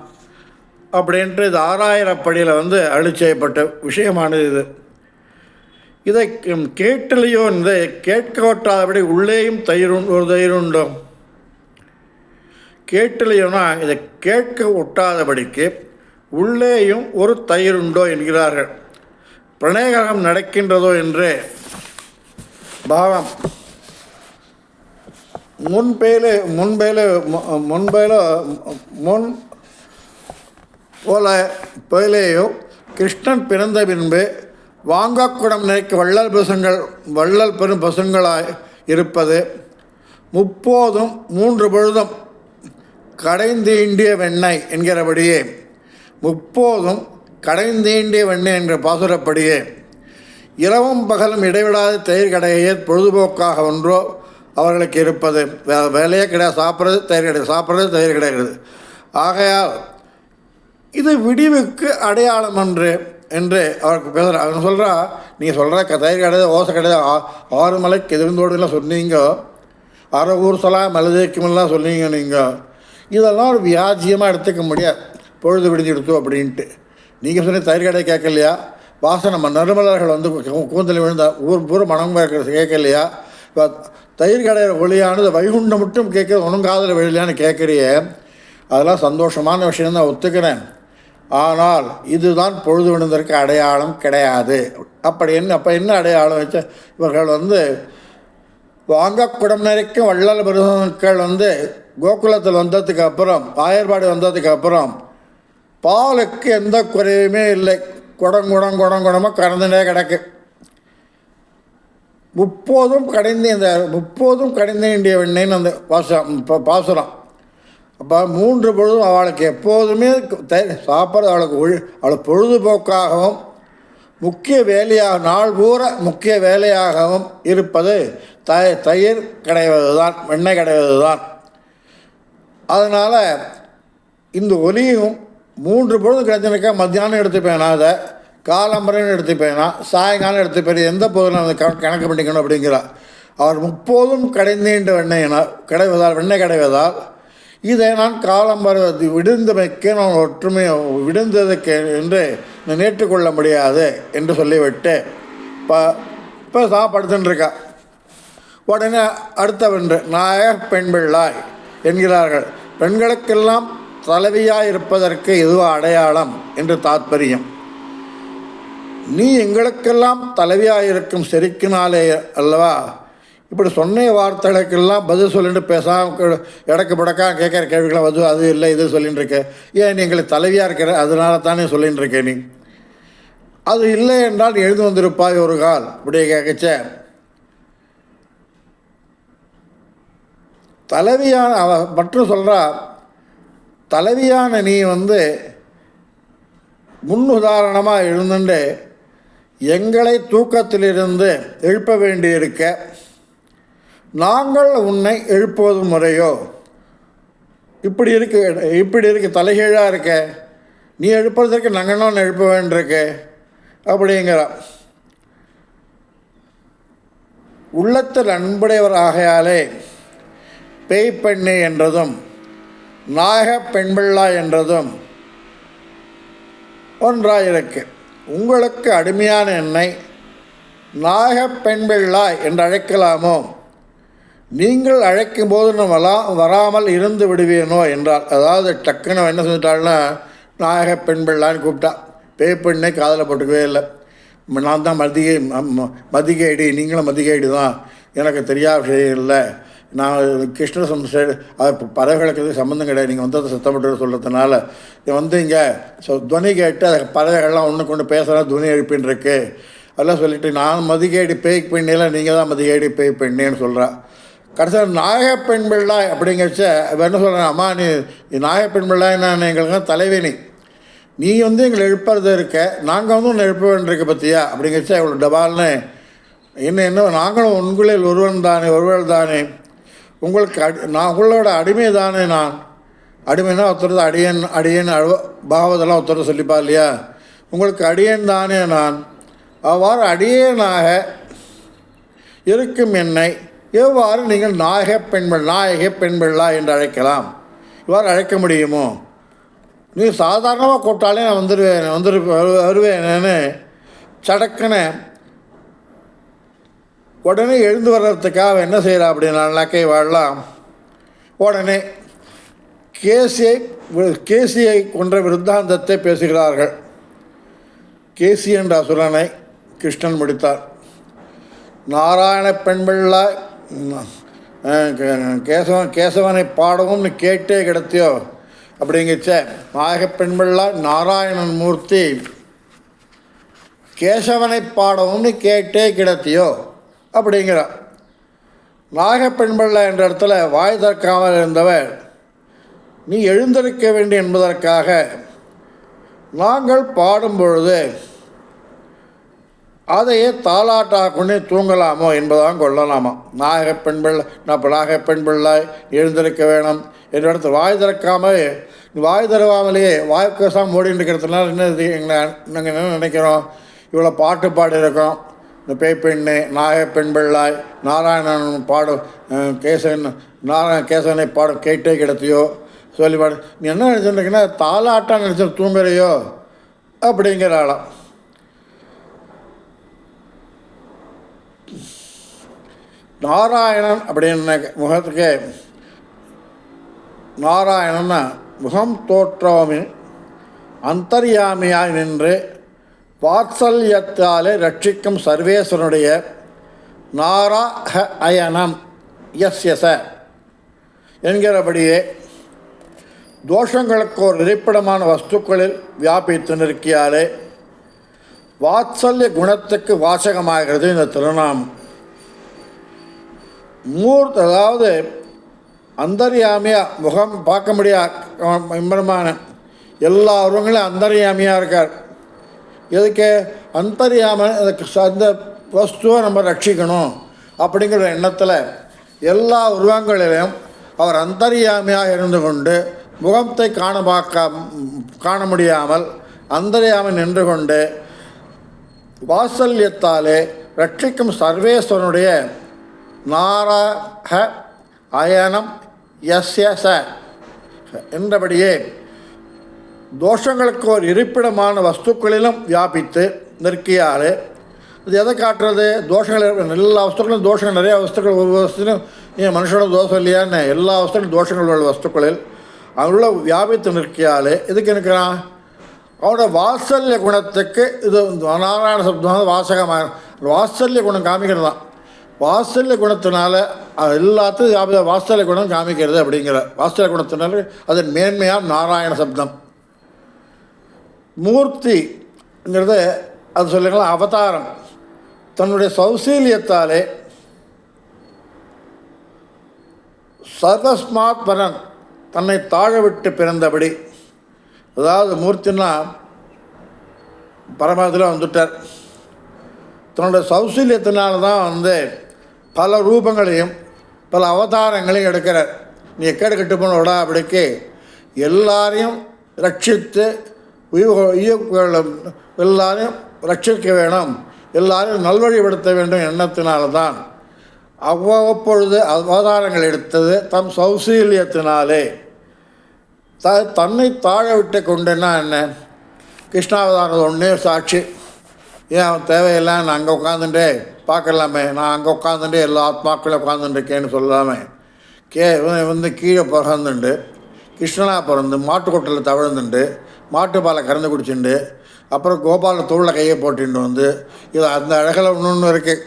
அப்படின்ட்டு இது 6000 படியில் அழி செய்யப்பட்ட விஷயமானது இது. இதை கேட்டலையோ இந்த கேட்க ஒட்டாதபடி உள்ளேயும் ஒரு தயிருண்டோ கேட்டலையோனா இதை கேட்க ஒட்டாதபடிக்கு உள்ளேயும் ஒரு தயிருண்டோ என்கிறார்கள். பிரணயகரம் நடக்கின்றதோ என்று பாவம் முன் போலேயோ கிருஷ்ணன் பிறந்த பின்பு வாங்கக்குடம் நினைக்க வள்ளல் பெரும் பசுங்களாய் இருப்பது முப்போதும் 3 பொழுதும் கடைந்தீண்டிய வெண்ணெய் என்கிறபடியே முப்போதும் கடைந்தீண்டிய வெண்ணெய் என்ற பாசுரப்படியே இரவும் பகலும் இடைவிடாத தயிர் கடையே பொழுதுபோக்காக ஒன்றோ அவர்களுக்கு இருப்பது. வேலையே கிடையாது, சாப்பிட்றது தயிர் கிடையாது. ஆகையால் இது விடிவுக்கு அடையாளம் என்று அவருக்கு பேசுகிறார். அவன் சொல்கிறா, நீ சொல்கிற தயிர் கிடையாது, ஓசை கிடையாது, 6 மலைக்கு எதிர்ந்தோடுலாம் சொன்னீங்க, 6 ஊர் சொல்லா மலதேக்குமெல்லாம் சொன்னீங்க நீங்கள், இதெல்லாம் ஒரு வியாஜியமாக எடுத்துக்க முடியாது. பொழுது விடிஞ்சிடுத்து அப்படின்ட்டு நீங்கள் சொன்ன தயிர் கடை கேட்கலையா? வாசனை நறுமலர்கள் கூந்தல் விழுந்த பூரா மனம் கேட்கலையா? இப்போ தயிர் கடையில் ஒளியானது வைகுண்டம் மட்டும் கேட்குறது ஒன்றும் காதில் விழலையான்னு கேட்குறியே, அதெல்லாம் சந்தோஷமான விஷயம்தான் ஒத்துக்கிறேன். ஆனால் இதுதான் பொழுது விழுந்ததற்கு அடையாளம் கிடையாது. அப்போ என்ன அடையாளம் வச்ச இவர்கள் வாங்கக்குடம் நிறைக்கும் வள்ளல் பெருமக்கள் கோகுலத்தில் வந்ததுக்கு அப்புறம் ஆயர்பாடு வந்ததுக்கு அப்புறம் பாலுக்கு எந்த குறையுமே இல்லை. குடமாக கறந்துட்டே கிடக்கு. முப்போதும் கடைந்த வேண்டிய வெண்ணெய்ன்னு அந்த பாசுரம். அப்போ 3 பொழுதும் அவளுக்கு எப்போதுமே சாப்பிட்றது அவளுக்கு பொழுதுபோக்காகவும் முக்கிய வேலையாக நாள் பூரா முக்கிய வேலையாகவும் இருப்பது தயிர் கிடைவது தான், வெண்ணெய் கிடைவது தான். அதனால் இந்த ஒலியும் 3 பொழுது கிடைச்சிருக்கா. மத்தியானம் எடுத்துப்பேனா, அதை காலம்பரைன்னு எடுத்துப்பேனா, சாயங்காலம் எடுத்துப்பேன், எந்த பொருளும் கணக்கு பண்ணிக்கணும் அப்படிங்கிறா. அவர் முப்போதும் கடைந்தீண்டு வெண்ணெய் கிடைவதால் இதை நான் காலம்பரை விடுந்தமைக்கு நான் ஒற்றுமை விடுந்ததுக்கு என்று நான் ஏற்றுக்கொள்ள முடியாது என்று சொல்லிவிட்டு இப்போ சாப்படுத்துட்டுருக்கா. உடனே அடுத்தவென்று நாயக பெண் பிள்ளாய் என்கிறார்கள். பெண்களுக்கெல்லாம் தலைவியாய் இருப்பதற்கு எதுவோ அடையாளம் என்று தாத்பரியம். நீ எங்களுக்கெல்லாம் தலைவியாயிருக்கும் செருக்கினாலே அல்லவா இப்படி சொன்ன வார்த்தைகளுக்கெல்லாம் பதில் சொல்லிட்டு பேசாமல் இடக்கு படக்கா கேட்குற கேள்விகளாம் அது இல்லை இது சொல்லின்னு இருக்க. ஏன் நீ எங்களுக்கு தலைவியாக இருக்கிற அதனால தானே சொல்லின்னு இருக்கேன். நீ அது இல்லை என்றால் எழுந்து வந்திருப்பாய் ஒரு கால் இப்படியே கேட்கச்ச. தலைவியான மற்றும் சொல்கிறா, தலைவியான நீ முன் உதாரணமாக எழுந்துட்டு எங்களை தூக்கத்திலிருந்து எழுப்ப வேண்டியிருக்க நாங்கள் உன்னை எழுப்புவது முறையோ? இப்படி இருக்கு தலைகீழாக இருக்க, நீ எழுப்புறதுக்கு நாங்கள் ஒன்று எழுப்ப வேண்டியிருக்கு அப்படிங்கிறா. உள்ளத்தில் அன்புடையவர் ஆகையாலே பேய் பெண்ணு என்றதும் நாயக பெண்பிள்ளா என்றதும் ஒன்றாயிருக்கு. உங்களுக்கு அடிமையான என்னை நாயக பெண்பிள்ளாய் என்று அழைக்கலாமோ? நீங்கள் அழைக்கும் போது நான் வராமல் இருந்து விடுவேனோ என்றார். அதாவது டக்குன்னு என்ன சொல்லிட்டாள்னா, நாயக பெண்பிள்ளான்னு கூப்பிட்டா. பேய் பெண்ணே காதில் போட்டுக்கவே இல்லை. நான் தான் மதிகேடி, நீங்களும் மதிகேடி தான், எனக்கு தெரியாத விஷயம் இல்லை, நான் கிருஷ்ண சைடு அது பறவைகளுக்கு சம்மந்தம் கிடையாது, நீங்கள் வந்து அதை சத்தப்பட்டு சொல்கிறதுனால இங்கே துவனி கேட்டு அதை பறவைகள்லாம் ஒன்று கொண்டு பேசுகிறா, துவனி எழுப்பின்னு இருக்கு அதெல்லாம் சொல்லிவிட்டு, நான் மதிகேடி பேய் பெண்ணில் நீங்கள் தான் மதிகேடி பேய் பெண்ணேன்னு சொல்கிறா. கடைசியில் நாயக பெண் பிள்ளை அப்படிங்கிறச்ச என்ன சொல்கிறேன், அம்மா நீ நாயக பெண் பிள்ளைன்னா எங்களுக்கு தலைவினி, நீ எங்களை எழுப்புறது இருக்க, நாங்கள் உன்னை எழுப்ப வேண்டியிருக்க பற்றியா அப்படிங்கிறச்சா இவ்வளோ டபால்னு என்ன நாங்களும் உங்களில் ஒருவன் தானே, உங்களுக்கு நான் உங்களோட அடிமை தானே. நான் அடிமைனா ஒருத்தர் அடியன் பாவதெல்லாம் ஒருத்தர் சொல்லிப்பா இல்லையா, உங்களுக்கு அடியன் தானே நான். அவ்வாறு அடியேனாக இருக்கும் என்னை எவ்வாறு நீங்கள் நாயக பெண்பிள்ளா என்று அழைக்கலாம்? இவ்வாறு அழைக்க முடியுமோ? நீ சாதாரணமாக கூப்பிட்டாலே நான் வருவேன்னு சடக்குன்னு உடனே எழுந்து வர்றதுக்காக என்ன செய்கிறா அப்படின்னாக்கை வாழலாம். உடனே கேசியை கொன்ற விருத்தாந்தத்தை பேசுகிறார்கள். கேசி என்ற அசுரனை கிருஷ்ணன் முடித்தார். நாராயண பெண்பிள்ளா கேசவனை பாடவும்னு கேட்டே கிடத்தியோ அப்படிங்கச்ச, நாயக பெண்பிள்ளா நாராயணன் மூர்த்தி கேசவனை பாடவும்னு கேட்டே கிடத்தியோ அப்படிங்கிறார். நாயக பெண்பிள்ளை என்ற இடத்துல வாய் திறக்காமல் இருந்தவர் நீ எழுந்திருக்க வேண்டும் என்பதற்காக நாங்கள் பாடும் பொழுது அதையே தாலாட்டாக கொண்டு தூங்கலாமோ என்பதான் கொள்ளலாமா. நாயக பெண்பிள்ளாய் எழுந்திருக்க வேணும் என்ற இடத்துல வாய் திறக்காமல் வாய் தருவாமலேயே வாய்க்கசாக மூடின்னு இருக்கிறதுனால நாங்கள் என்ன நினைக்கிறோம், இவ்வளோ பாட்டு பாடியிருக்கோம், இந்த பேய் பெண்ணு நாயக பெண்பிள்ளாய் நாராயணன் பாடும் கேசவனை பாடும் கேட்டே கிடத்தியோ சொல்லி பாடு, நீ என்ன நினச்சிருக்கீங்கன்னா தாலாட்டாக நினச்சி தூங்குறையோ அப்படிங்கிறாளாம். நாராயணன் அப்படின்னு முகத்துக்கு நாராயணன்னா முகம் தோற்றமின் அந்தர்யாமியாய் நின்று வாத்சல்யத்தாலே ரட்சிக்கும் சர்வேஸ்வரனுடைய நாராஹ அயனம் எஸ்யச என்கிறபடியே தோஷங்களுக்கு ஒரு இருப்பிடமான வஸ்துக்களில் வியாபித்து நிற்கியாலே வாத்சல்ய குணத்துக்கு வாசகமாகிறது இந்த திருநாமம். அதாவது அந்தர்யாமியாக முகம் பார்க்க முடியாது இம்பரமான எல்லா உருவங்களையும் அந்தர்யாமியாக இருக்கார். எதுக்கு அந்த வஸ்துவை நம்ம ரட்சிக்கணும் அப்படிங்கிற எண்ணத்தில் எல்லா உருவங்களிலும் அவர் அந்தர்யாமியாக இருந்து கொண்டு முகத்தை காண முடியாமல் அந்தர்யாமி நின்று கொண்டு வாத்சல்யத்தாலே ரட்சிக்கும் சர்வேஸ்வரனுடைய நாராஹ அயனம் எஸ்யச என்றபடியே தோஷங்களுக்கு ஒரு இருப்பிடமான வஸ்துக்களிலும் வியாபித்து நிற்கியாலே இது எதை காட்டுறது? தோஷங்கள் எல்லா வஸ்துக்களும் தோஷங்கள், நிறையா வஸ்துக்கள், ஒரு வஸ்துலையும் ஏன் மனுஷனோட தோஷம் இல்லையான்னு எல்லா வஸ்துக்களும் தோஷங்கள் உள்ள வஸ்துக்களில் அவங்கள வியாபித்து நிற்கியாலே இதுக்கு நிற்கிறான். அவனோட வாத்சல்ய குணத்துக்கு இது நாராயண சப்தம் வாசகமாக வாத்சல்ய குணம் காமிக்கிறது தான். வாத்சல்ய குணத்தினால எல்லாத்தையும் வாத்சல்ய குணம் காமிக்கிறது அப்படிங்கிற வாத்சல்ய குணத்தினால அதன் மேன்மையாக நாராயண சப்தம். மூர்த்திங்கிறது அது சொல்லுங்களா அவதாரம், தன்னுடைய சௌசீல்யத்தாலே சதஸ்மாத் பரன் தன்னை தாழ விட்டு பிறந்தபடி, அதாவது மூர்த்தின்னா பரமாவதில் வந்துட்டார். தன்னுடைய சௌசீல்யத்தினால தான் பல ரூபங்களையும் பல அவதாரங்களையும் எடுக்கிறார். நீ எக்கேடு கெட்டு போனோடா அப்படிக்கு எல்லாரையும் ரட்சித்து எல்லாரையும் ரட்சிக்க வேணும், எல்லாரையும் நல்வழிப்படுத்த வேண்டும் எண்ணத்தினால்தான் அவ்வப்பொழுது அவதாரங்கள் எடுத்தது. தம் சௌசீல்யத்தினாலே தன்னை தாழ விட்டு கொண்டுன்னா என்ன? கிருஷ்ணாவதாரம் ஒன்றே சாட்சி. ஏன் அவன் தேவையில்லை, நான் அங்கே உட்காந்துட்டே பார்க்கலாமே, நான் அங்கே உட்காந்துட்டு எல்லா ஆத்மாக்களும் உட்காந்துட்டுருக்கேன்னு சொல்லாமே கீழே பிறந்துண்டு கிருஷ்ணனாக பிறந்து மாட்டுக்கொட்டில் தவிழ்ந்துண்டு மாட்டுப்பாலை கறந்து குடிச்சுண்டு அப்புறம் கோபால தோளில் கையை போட்டுட்டு வந்து இது அந்த அழகில் ஒன்று இருக்குது.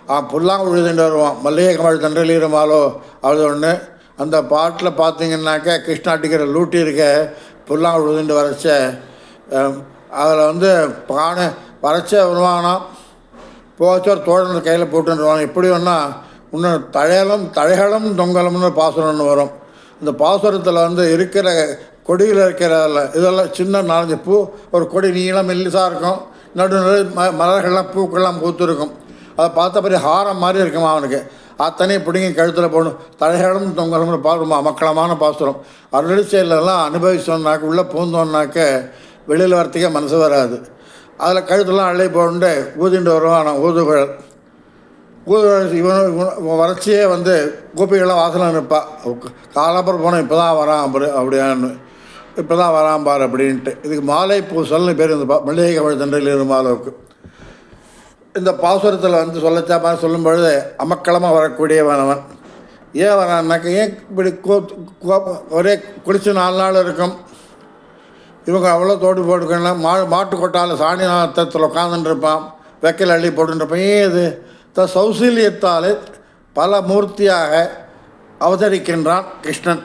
அவன் புல்லாங்க விழுதுட்டு வருவான், மல்லிகை கமல் தண்டலீரமாலோ அது ஒன்று. அந்த பாட்டில் பார்த்தீங்கன்னாக்கா கிருஷ்ணா அடிக்கிற லூட்டி இருக்க புல்லாங்க விழுதுட்டு வரைச்ச அதில் பானை வரைச்ச வருவானா போச்சோர் தோழன் கையில் போட்டுருவாங்க. எப்படி வேணால் இன்னும் தழைகளும் தொங்கலம்னு பாசுரம்னு வரும். இந்த பாசுரத்தில் இருக்கிற கொடியில் இருக்கிற இதெல்லாம் சின்ன 4 பூ, ஒரு கொடி நீளம் மெல்லிசாக இருக்கும், நடுநடு மலர்கள்லாம் பூக்கள்லாம் பூத்துருக்கும். அதை பார்த்தபடி ஹாரம் மாதிரி இருக்குமா அவனுக்கு. அத்தனையும் பிடிங்கி கழுத்தில் போடணும். தழைகளும் தொங்கலும்னு பாருமா மக்களமான பாசுரம். அருளிச்செயலெல்லாம் அனுபவிச்சோன்னாக்க உள்ளே பூந்தோன்னாக்க வெளியில் வரத்துக்கே மனசு வராது. அதில் கழுத்தெல்லாம் அள்ளி போட்டு ஊதிட்டு வருவான். ஊதுகுழல் இவன் வறட்சியே கோபிகளாம் வாசனை நிற்பா. காலப்புறம் போனால் இப்போ தான் வரான் அப்படியான்னு, இப்போ தான் வரான் பார் அப்படின்ட்டு. இதுக்கு மாலை பூசல்னு பேர் இந்த மல்லிகை கமல் தண்டையில் மாலவுக்கு. இந்த பாசுரத்தில் சொல்லச்சா மாதிரி சொல்லும் பொழுது அமக்களமாக வரக்கூடியவனவன். ஏன் வரான்னாக்க, ஏன் இப்படி ஒரே குளிச்சு 4 நாள் இருக்கும். இவங்க அவ்வளோ தோடு போட்டுக்கணும். மாட்டு கொட்டால் சாணி நாத்தத்தில் உட்காந்துட்டுருப்பான், வெக்கையில் அள்ளி போட்டுருப்பான். ஏன் இது சௌசீல்யத்தால் பல மூர்த்தியாக அவதரிக்கின்றான் கிருஷ்ணன்.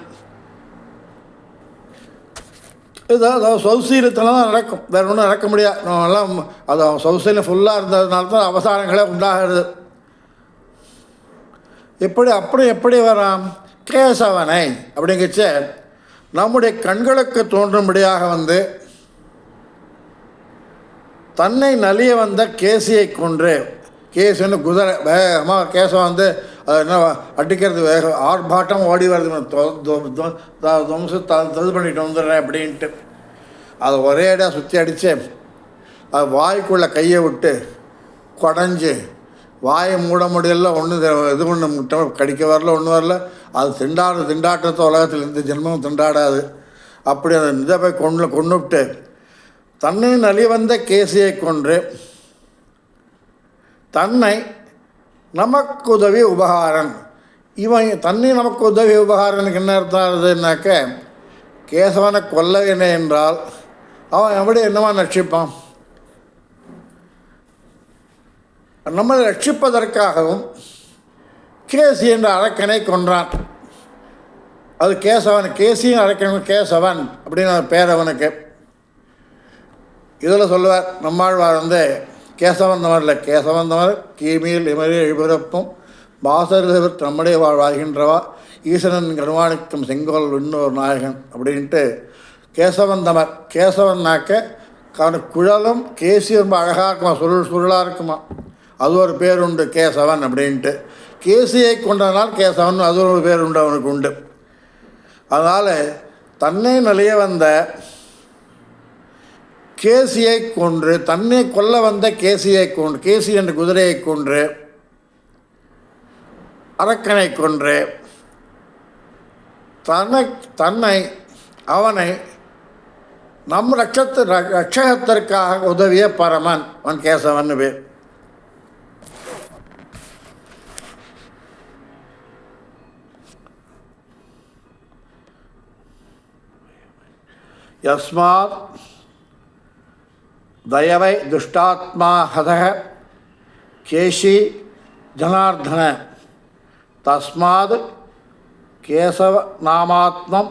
இது அதாவது சௌசீல்யத்தில் தான் நடக்கும், வேறு ஒன்றும் நடக்க முடியாது. நம்மெல்லாம் அது சௌசீல்யம் ஃபுல்லாக இருந்ததுனால தான் அவதாரங்களே உண்டாகிறது. எப்படி வரான்? கேசவனை அப்படிங்கச்ச நம்முடைய கண்களுக்கு தோன்றும்படியாக தன்னை நலிய வந்த கேசியை கொன்று, கேசுன்னு குதிரை வேகமாக கேசம் அது என்ன அடிக்கிறது, வேக ஆர்ப்பாட்டம் ஓடி வருது, இது பண்ணிட்டு வந்துடுறேன் அப்படின்ட்டு அதை ஒரே இடம் சுற்றி அடித்து அது வாய்க்குள்ளே கையை விட்டு குடஞ்சி வாயை மூட முடியல. இது ஒன்று முட்டை கடிக்க வரல, ஒன்றும் வரல. அது திண்டாட்டத்தை உலகத்தில் எந்த ஜென்மமும் திண்டாடாது. அப்படி அந்த இதை போய் கொண்டுவிட்டு தன்னை நலிவந்த கேசியை கொன்று தன்னை நமக்கு உதவி உபகாரன். இவன் தன்னை நமக்கு உதவி உபகாரனுக்கு என்ன அர்த்தம் ஆகுதுன்னாக்க, கேசவனை கொல்லவில்லை என்றால் அவன் எப்படி என்னவா ரட்சிப்பான்? நம்மளை ரட்சிப்பதற்காகவும் கேசி என்ற அரக்கனை கொன்றான். அது கேசவன், கேசியின் அரக்கன் கேசவன் அப்படின்னு பேர் அவனுக்கு. இதில் சொல்லுவார் நம்மாழ்வார் கேசவந்தவர் இல்லை, கேசவந்தவர் கீமியில் இமறி எழுபிறப்பும் பாசர் நம்முடைய வாழ்கின்றவா ஈசனன் கருவாணிக்கும் செங்கோல் இன்னொரு நாயகன் அப்படின்ட்டு கேசவந்தமர். கேசவன்னாக்க குழலும் கேசி ரொம்ப அழகாக இருக்குமா, சுருளாக இருக்குமா, அது ஒரு பேர் உண்டு கேசவன் அப்படின்ட்டு. கேசியை கொண்டனால் கேசவன் அது ஒரு பேர் உண்டு அவனுக்கு உண்டு. அதனால் தன்னை நலிய வந்த கேசியை கொன்று, தன்னை கொல்ல வந்த கேசியை கொன்று, கேசி என்ற குதிரையை கொன்று அரக்கனை கொன்று அவனை நம் ரட்சகத்திற்காக உதவிய பரமன் அவன் கேசவன் பேர். யஸ்மாத் தயவை துஷ்டாத்மா ஹதக கேசி ஜனார்தன தஸ்மாத் கேசவ நாமாத்மம்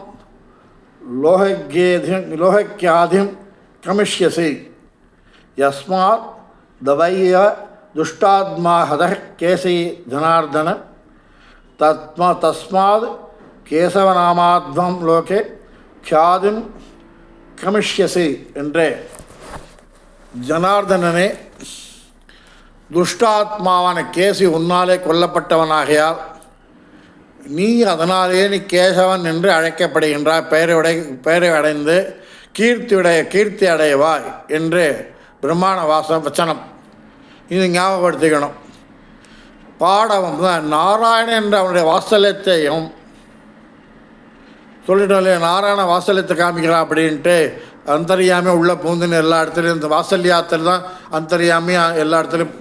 லோகக்யாதிம் கமிஷ்யசி. யஸ்மாத் தவைய துஷ்டாத்மா ஹதக கேசி ஜனார்தன தஸ்மாத் கேசவநாமாத்மம் லோகே க்யாதிம் கமிஷ்யசி என்றே ஜனார்தனனே, துஷ்டாத்மாவான கேசி உன்னாலே கொல்லப்பட்டவனாகையால் நீ அதனாலேயே நீ கேசவன் என்று அழைக்கப்படுகின்றாய், பெயரை அடைந்து கீர்த்தி அடைவாய் என்று பிரம்மாண வச்சனம். இது ஞாபகப்படுத்திக்கணும். பாடவம் தான் நாராயணன் என்ற அவனுடைய வாத்சல்யத்தையும் சொல்லிட்டோம் இல்லையா. நாராயண வாத்சல்யத்தை காமிக்கிறான் அப்படின்ட்டு அந்தரியாமையாக உள்ள பூந்துன்னு எல்லா இடத்துலையும் இந்த வாத்சல்யாத்தில் தான் அந்தரியாமையாக எல்லா இடத்துலையும்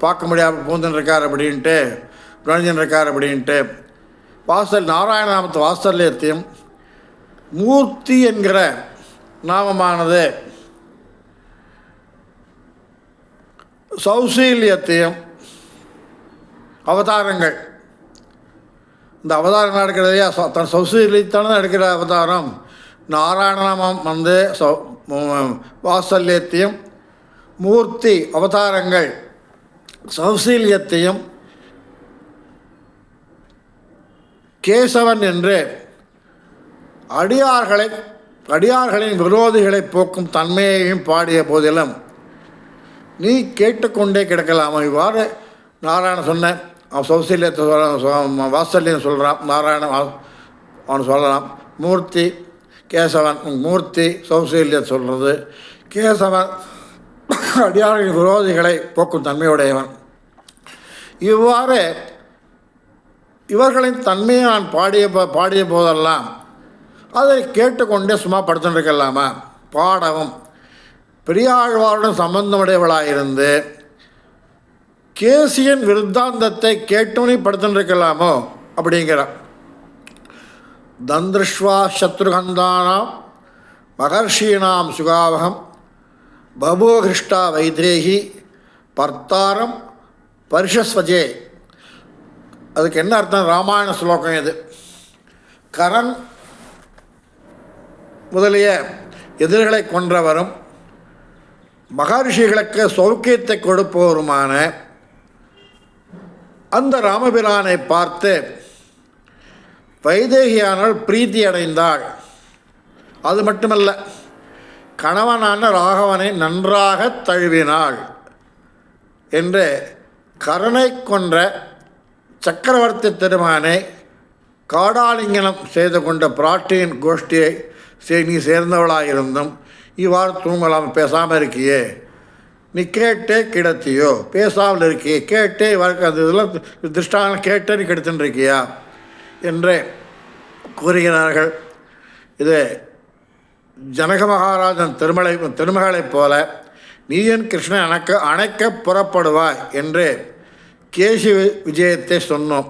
பார்க்க முடியாமல் பூந்துன்னு இருக்கார் அப்படின்ட்டு நுழைஞ்சின்னு இருக்கார் அப்படின்ட்டு நாராயண நாமத்து வாத்சல்யத்தையும் மூர்த்தி என்கிற நாமமானது சௌசீல்யத்தையும் அவதாரங்கள். இந்த அவதாரம் எடுக்கிறதையா தன் சௌசீல்யத்தான எடுக்கிற அவதாரம் நாராயணநாமம் வந்து வாத்சல்யத்தையும் மூர்த்தி அவதாரங்கள் சௌசீல்யத்தையும் கேசவன் என்று அடியார்களின் விரோதிகளை போக்கும் தன்மையையும் பாடிய போதிலும் நீ கேட்டுக்கொண்டே கிடக்கலாமா? இவ்வாறு நாராயணன் சொன்ன அவன் சௌசல்யத்தை வாத்சல்யம் சொல்கிறான். நாராயணன் அவன் சொல்லலாம். மூர்த்தி கேசவன், மூர்த்தி சௌசல்யத்தை சொல்கிறது. கேசவன் அடியார்களின் விரோதிகளை போக்கும் தன்மையுடையவன். இவ்வாறு இவர்களின் தன்மையை நான் பாடிய போதெல்லாம் அதை கேட்டுக்கொண்டே சும்மா படுத்துட்டுருக்கலாமா? பாடவும் பெரியாழ்வாருடன் சம்பந்தமுடையவளாயிருந்து கேசியன் விருத்தாந்தத்தை கேட்டுனி படுத்துட்டுருக்கலாமோ அப்படிங்கிறான். தந்திருஷ்வா சத்ருகந்தானாம் மகர்ஷீனாம் சுகாவகம் பபோகிருஷ்டா வைத்ரேகி பர்த்தாரம் பரிஷஸ்வஜே. அதுக்கு என்ன அர்த்தம்? ராமாயண ஸ்லோகம் இது. கரன் முதலிய எதிர்களை கொன்றவரும் மகர்ஷிகளுக்கு சௌக்கியத்தை கொடுப்பவருமான அந்த ராமபிரானை பார்த்து வைதேகியானால் பிரீத்தி அடைந்தாள். அது மட்டுமல்ல, கணவனான ராகவனை நன்றாக தழுவினாள் என்று கரனை கொன்ற சக்கரவர்த்தி திருமானை காடாலிங்கனம் செய்து கொண்ட பிராட்டியின் கோஷ்டியை நீ சேர்ந்தவளாயிருந்தும் இவ்வாறு தூங்கலாம், பேசாமல் இருக்கியே, நீ கேட்டே கிடத்தியோ, பேசாமல் இருக்கியே, கேட்டே அது இதெல்லாம் திருஷ்டான கேட்டே நீ கெடுத்துன்னு இருக்கியா என்று கூறுகிறார்கள். இது ஜனக மகாராஜன் திருமகளைப் போல நீயன் கிருஷ்ணன் அணைக்க புறப்படுவாய் என்று கேசி விஜயத்தை சொன்னோம்.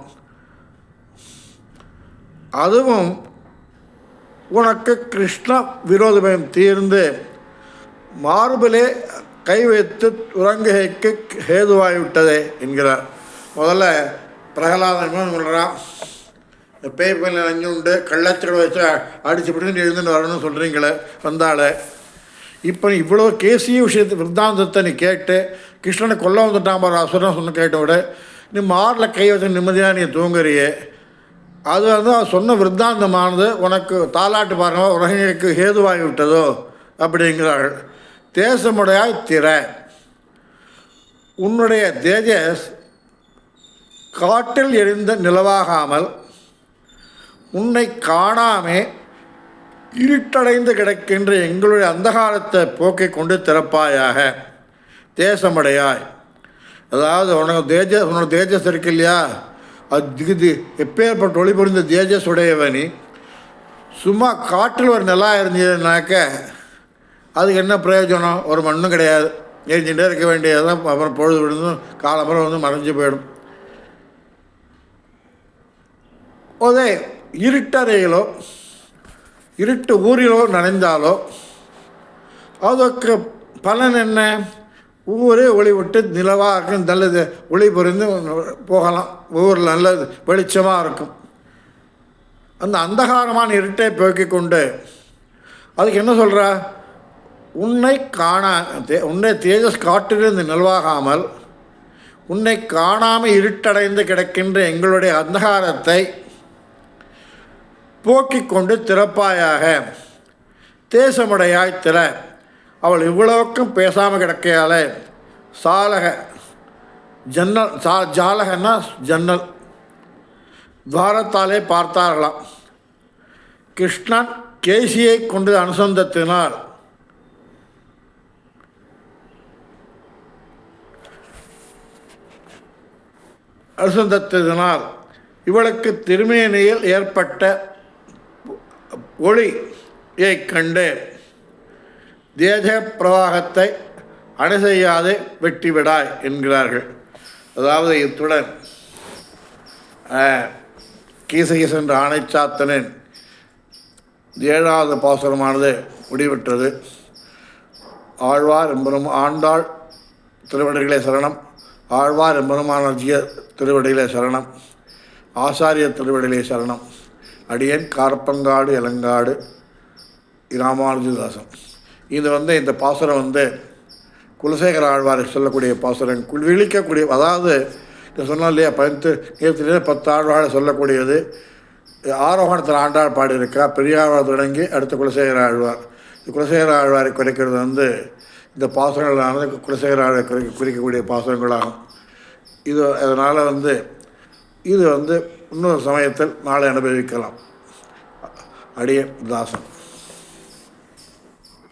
அதுவும் உனக்கு கிருஷ்ண விரோதம் தீர்ந்து மார்பிலே கை வைத்து உறங்குகைக்கு ஹேதுவாகிவிட்டதே என்கிறார். முதல்ல பிரகலாதன் சொல்கிறான், இந்த பேய்ப்பில் நஞ்சுண்டு கள்ளச்சடை வச்சு அடிச்சு பிடிச்சி எழுந்துன்னு வரணும்னு சொல்கிறீங்களே வந்தாலே. இப்போ இவ்வளோ கேசிய விஷயத்தை விருத்தாந்தத்தை நீ கேட்டு கிருஷ்ணனை கொல்ல வந்துட்டான் பாரு அசுரன் சொன்ன கேட்ட விட நீ மாரில் கை வச்சு நிம்மதியாக நீ தூங்குறியே. அது வந்து சொன்ன விருத்தாந்தமானது உனக்கு தாலாட்டு பாருங்க உலகிற்கு ஹேதுவாகி விட்டதோ அப்படிங்கிறார்கள். தேசமுடையாய் திற, உன்னுடைய தேஜஸ் காட்டில் எரிந்த நிலவாகாமல் உன்னை காணாமே இருட்டடைந்து கிடக்கின்ற எங்களுடைய அந்தகாரத்தை போக்கிக் கொண்டு திறப்பாயாக. தேசமுடையாய், அதாவது உன்னோட தேஜஸ் இருக்கு இல்லையா, அது எப்பேற்பட்ட ஒளி புரிந்த தேஜஸ் உடையவனி சும்மா காட்டில் ஒரு நிலா இருந்ததுனாக்க அதுக்கு என்ன பிரயோஜனம்? ஒரு மண்ணும் கிடையாது, எரிஞ்சுட்டே இருக்க வேண்டியதுதான். அப்புறம் பொழுது விழுந்தும் காலப்புறம் வந்து மறைஞ்சு போயிடும். அதே இருட்டறையிலோ இருட்டு ஊரிலோ நனைந்தாலோ அதற்கு பலன் என்ன? ஊரே ஒளி விட்டு நிலவாக இருக்கும், நல்லது ஒளி புரிந்து போகலாம், ஊரில் நல்லது வெளிச்சமாக இருக்கும். அந்த அந்தகாரமான இருட்டை போக்கிக் கொண்டு அதுக்கு என்ன சொல்கிறா? உன்னை உன்னை தேஜஸ் காட்டிலிருந்து நிலவாகாமல் உன்னை காணாமல் இருட்டடைந்து கிடக்கின்ற எங்களுடைய அந்தகாரத்தை போக்கிக் கொண்டு திறப்பாயாக. தேசமுடையாய் திற. அவள் இவ்வளவுக்கும் பேசாமல் கிடக்கையால் சாலக ஜன்னல் ஜாலகன்னா ஜன்னல் துவாரத்தாலே பார்த்தார்களாம். கிருஷ்ணன் கேசியை கொண்டு அனுசந்தத்தினார் இவளுக்கு திருமேனியில் ஏற்பட்ட ஒளியை கண்டு தேஜ பிரவாகத்தை அணை செய்யாதே வெட்டிவிடாய் என்கிறார்கள். அதாவது இத்துடன் கீசகீச என்ற ஆணைச்சாத்தனின் 7வது பாசுரமானது முடிவிட்டது. ஆழ்வார் ஆண்டாள் திருவடிகளே சரணம். ஆழ்வார் எம்பெருமானாகிய திருவடிகளே சரணம். ஆசாரிய திருவடிகளே சரணம். அடியேன் காரப்பங்காடு இளங்காடு ராமானுஜதாசன். இது இந்த பாசுரம் குலசேகர ஆழ்வாரை சொல்லக்கூடிய பாசுரம், விழிக்கக்கூடிய, அதாவது சொன்னால் இல்லையா 10 ஆழ்வாரை சொல்லக்கூடியது. ஆரோகணத்தில் ஆண்டாள் பாடியிருக்கா. பெரியாழ்வார் தொடங்கி அடுத்த குலசேகர ஆழ்வார். குலசேகர ஆழ்வாரை குறைக்கிறது இந்த பாசுரங்களானது குலசேகர ஆழ்வாரை குறிக்கக்கூடிய பாசுரங்களாகும். இது அதனால் இது இன்னொரு சமயத்தில் நாளை அனுபவிக்கலாம். அடியேன் தாசன்.